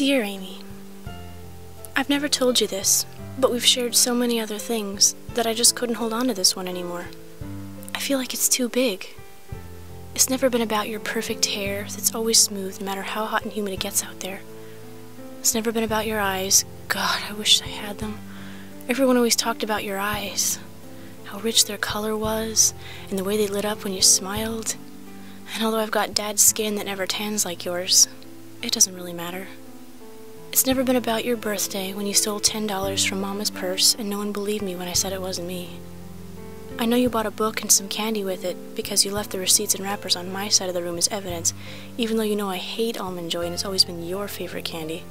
Dear Amy, I've never told you this, but we've shared so many other things that I just couldn't hold on to this one anymore. I feel like it's too big. It's never been about your perfect hair that's always smooth no matter how hot and humid it gets out there. It's never been about your eyes. God, I wish I had them. Everyone always talked about your eyes, how rich their color was, and the way they lit up when you smiled. And although I've got Dad's skin that never tans like yours, it doesn't really matter. It's never been about your birthday when you stole $10 from Mama's purse and no one believed me when I said it wasn't me. I know you bought a book and some candy with it because you left the receipts and wrappers on my side of the room as evidence, even though you know I hate Almond Joy and it's always been your favorite candy.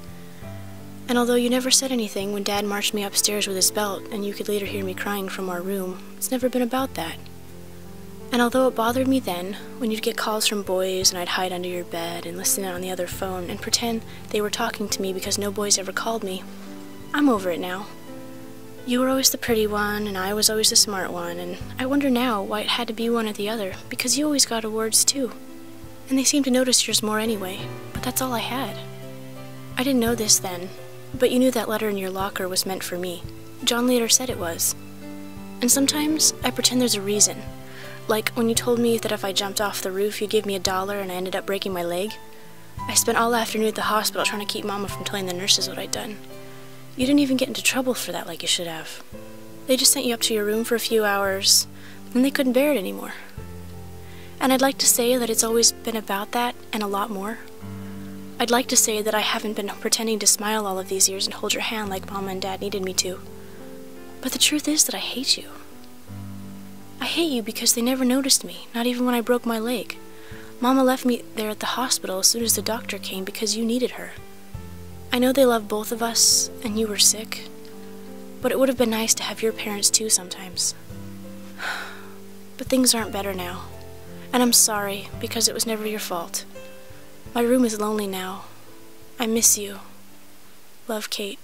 And although you never said anything when Dad marched me upstairs with his belt and you could later hear me crying from our room, it's never been about that. And although it bothered me then, when you'd get calls from boys and I'd hide under your bed and listen in on the other phone and pretend they were talking to me because no boys ever called me, I'm over it now. You were always the pretty one and I was always the smart one, and I wonder now why it had to be one or the other, because you always got awards too. And they seem to notice yours more anyway, but that's all I had. I didn't know this then, but you knew that letter in your locker was meant for me. John later said it was. And sometimes I pretend there's a reason. Like when you told me that if I jumped off the roof you'd give me $1 and I ended up breaking my leg. I spent all afternoon at the hospital trying to keep Mama from telling the nurses what I'd done. You didn't even get into trouble for that like you should have. They just sent you up to your room for a few hours, then they couldn't bear it anymore. And I'd like to say that it's always been about that and a lot more. I'd like to say that I haven't been pretending to smile all of these years and hold your hand like Mama and Dad needed me to. But the truth is that I hate you. I hate you because they never noticed me, not even when I broke my leg. Mama left me there at the hospital as soon as the doctor came because you needed her. I know they love both of us, and you were sick, but it would have been nice to have your parents too sometimes. But things aren't better now, and I'm sorry because it was never your fault. My room is lonely now. I miss you. Love, Kate.